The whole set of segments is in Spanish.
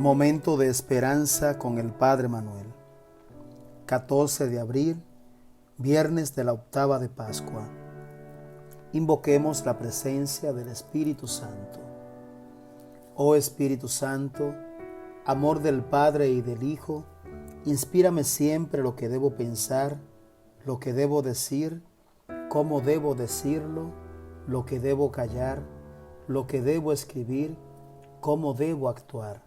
Momento de esperanza con el Padre Manuel. 14 de abril, viernes de la octava de Pascua. Invoquemos la presencia del Espíritu Santo. Oh Espíritu Santo, amor del Padre y del Hijo, inspírame siempre lo que debo pensar, lo que debo decir, cómo debo decirlo, lo que debo callar, lo que debo escribir, cómo debo actuar,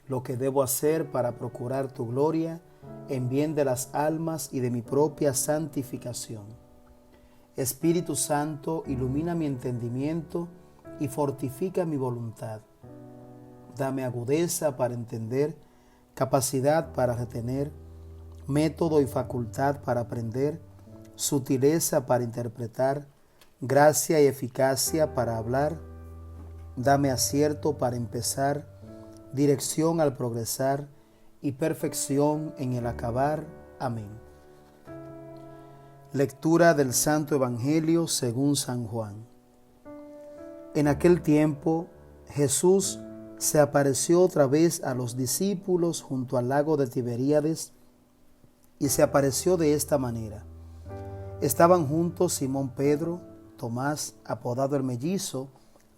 lo que debo hacer para procurar tu gloria en bien de las almas y de mi propia santificación. Espíritu Santo, ilumina mi entendimiento y fortifica mi voluntad. Dame agudeza para entender, capacidad para retener, método y facultad para aprender, sutileza para interpretar, gracia y eficacia para hablar. Dame acierto para empezar, dirección al progresar y perfección en el acabar. Amén. Lectura del Santo Evangelio según San Juan. En aquel tiempo, Jesús se apareció otra vez a los discípulos junto al lago de Tiberíades y se apareció de esta manera. Estaban juntos Simón Pedro, Tomás, apodado el Mellizo,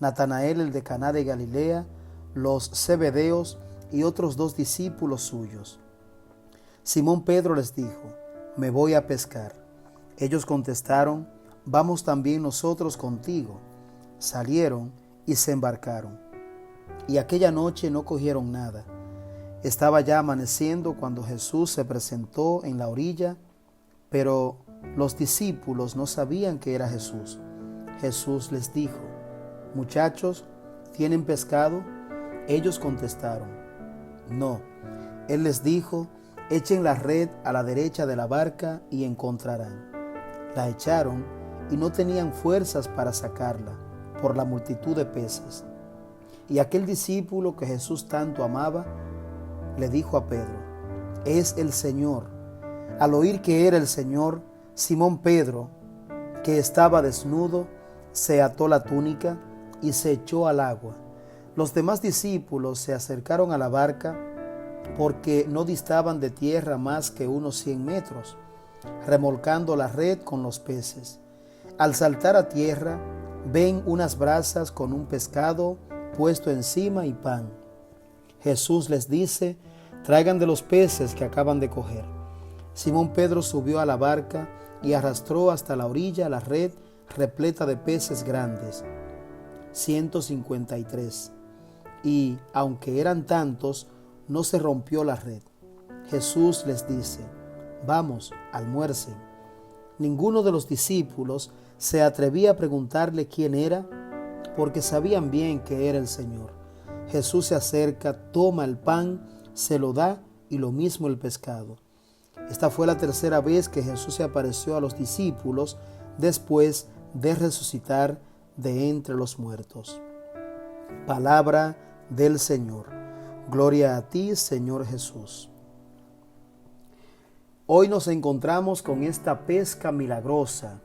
Natanael el de Caná de Galilea, los Zebedeos y otros 2 discípulos suyos. Simón Pedro les dijo: me voy a pescar. Ellos contestaron: vamos también nosotros contigo. Salieron y se embarcaron. Y aquella noche no cogieron nada. Estaba ya amaneciendo cuando Jesús se presentó en la orilla, pero los discípulos no sabían que era Jesús. Jesús les dijo: muchachos, ¿tienen pescado? Ellos contestaron: no. Él les dijo: echen la red a la derecha de la barca y encontrarán. La echaron y no tenían fuerzas para sacarla por la multitud de peces. Y aquel discípulo que Jesús tanto amaba le dijo a Pedro: es el Señor. Al oír que era el Señor, Simón Pedro, que estaba desnudo, se ató la túnica y se echó al agua. Los demás discípulos se acercaron a la barca porque no distaban de tierra más que unos 100 metros, remolcando la red con los peces. Al saltar a tierra, ven unas brasas con un pescado puesto encima y pan. Jesús les dice: traigan de los peces que acaban de coger. Simón Pedro subió a la barca y arrastró hasta la orilla la red repleta de peces grandes, 153. Y aunque eran tantos, no se rompió la red. Jesús les dice: vamos, almuercen. Ninguno de los discípulos se atrevía a preguntarle quién era, porque sabían bien que era el Señor. Jesús se acerca, toma el pan, se lo da y lo mismo el pescado. Esta fue la tercera vez que Jesús se apareció a los discípulos después de resucitar de entre los muertos. Palabra del Señor. Gloria a ti, Señor Jesús. Hoy nos encontramos con esta pesca milagrosa,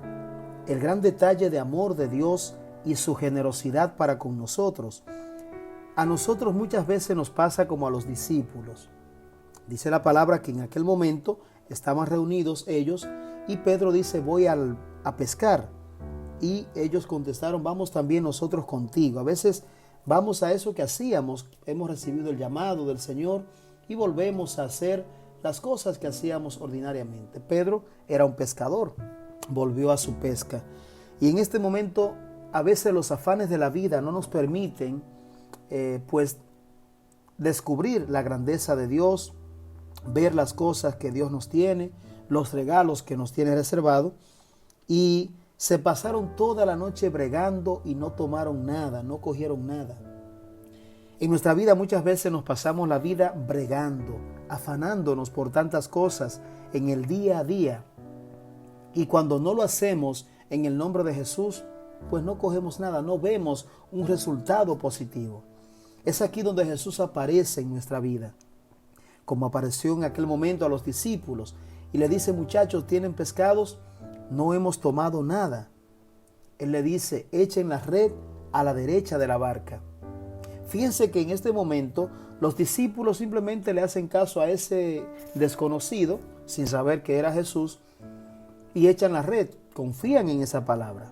el gran detalle de amor de Dios y su generosidad para con nosotros. A nosotros muchas veces nos pasa como a los discípulos. Dice la palabra que en aquel momento estaban reunidos ellos y Pedro dice: voy a pescar. Y ellos contestaron: vamos también nosotros contigo. A veces vamos a eso que hacíamos, hemos recibido el llamado del Señor y volvemos a hacer las cosas que hacíamos ordinariamente. Pedro era un pescador, volvió a su pesca. Y en este momento a veces los afanes de la vida no nos permiten descubrir la grandeza de Dios, ver las cosas que Dios nos tiene, los regalos que nos tiene reservado, y se pasaron toda la noche bregando y no tomaron nada, no cogieron nada. En nuestra vida muchas veces nos pasamos la vida bregando, afanándonos por tantas cosas en el día a día. Y cuando no lo hacemos en el nombre de Jesús, pues no cogemos nada, no vemos un resultado positivo. Es aquí donde Jesús aparece en nuestra vida, como apareció en aquel momento a los discípulos, y le dice: muchachos, ¿tienen pescados? No hemos tomado nada. Él le dice: echen la red a la derecha de la barca. Fíjense que en este momento los discípulos simplemente le hacen caso a ese desconocido, sin saber que era Jesús, y echan la red, confían en esa palabra.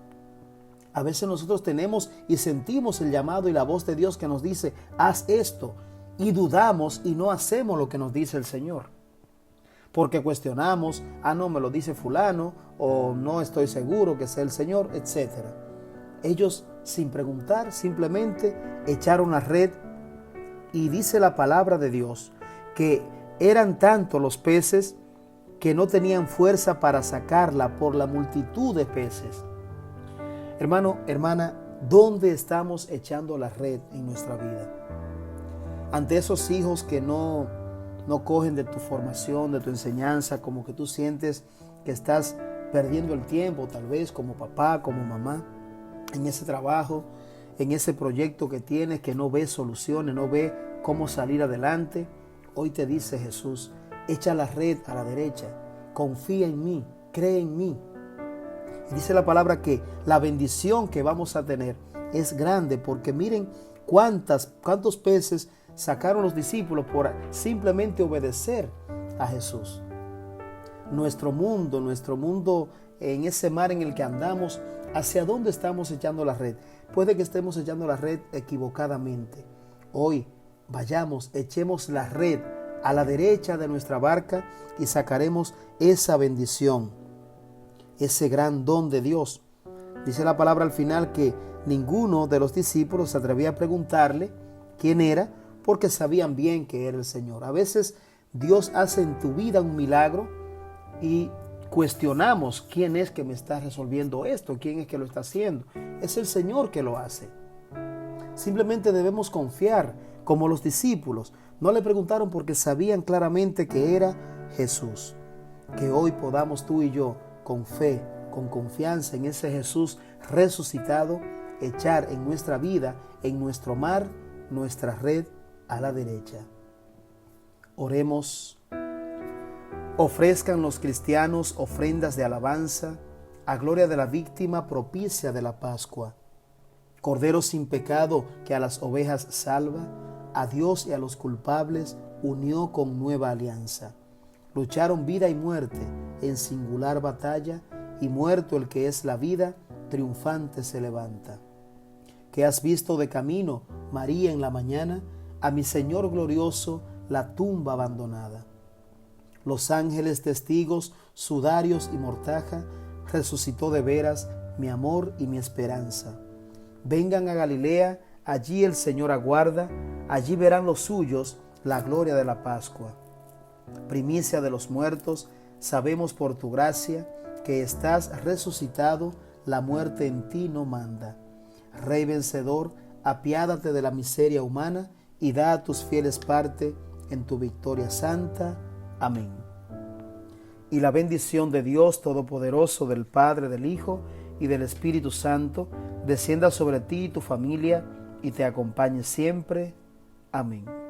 A veces nosotros tenemos y sentimos el llamado y la voz de Dios que nos dice, haz esto, y dudamos y no hacemos lo que nos dice el Señor. Porque cuestionamos, no, me lo dice fulano, o no estoy seguro que sea el Señor, etc. Ellos, sin preguntar, simplemente echaron la red, y dice la palabra de Dios que eran tantos los peces que no tenían fuerza para sacarla por la multitud de peces. Hermano, hermana, ¿dónde estamos echando la red en nuestra vida? Ante esos hijos que no cogen de tu formación, de tu enseñanza, como que tú sientes que estás perdiendo el tiempo, tal vez como papá, como mamá, en ese trabajo, en ese proyecto que tienes, que no ves soluciones, no ves cómo salir adelante. Hoy te dice Jesús, echa la red a la derecha, confía en mí, cree en mí. Y dice la palabra que la bendición que vamos a tener es grande, porque miren cuántos peces sacaron los discípulos por simplemente obedecer a Jesús. Nuestro mundo en ese mar en el que andamos, ¿hacia dónde estamos echando la red? Puede que estemos echando la red equivocadamente. Hoy vayamos, echemos la red a la derecha de nuestra barca y sacaremos esa bendición, ese gran don de Dios. Dice la palabra al final que ninguno de los discípulos se atrevía a preguntarle quién era, porque sabían bien que era el Señor. A veces Dios hace en tu vida un milagro y cuestionamos quién es que me está resolviendo esto, quién es que lo está haciendo. Es el Señor que lo hace. Simplemente debemos confiar como los discípulos. No le preguntaron porque sabían claramente que era Jesús. Que hoy podamos tú y yo, con fe, con confianza en ese Jesús resucitado, echar en nuestra vida, en nuestro mar, nuestra red a la derecha. Oremos. Ofrezcan los cristianos ofrendas de alabanza a gloria de la víctima propicia de la Pascua. Cordero sin pecado que a las ovejas salva, a Dios y a los culpables unió con nueva alianza. Lucharon vida y muerte en singular batalla, y muerto el que es la vida, triunfante se levanta. Que has visto de camino, María, en la mañana, a mi Señor glorioso, la tumba abandonada. Los ángeles testigos, sudarios y mortaja, resucitó de veras mi amor y mi esperanza. Vengan a Galilea, allí el Señor aguarda, allí verán los suyos la gloria de la Pascua. Primicia de los muertos, sabemos por tu gracia que estás resucitado, la muerte en ti no manda. Rey vencedor, apiádate de la miseria humana y da a tus fieles parte en tu victoria santa. Amén. Y la bendición de Dios Todopoderoso, del Padre, del Hijo y del Espíritu Santo, descienda sobre ti y tu familia y te acompañe siempre. Amén.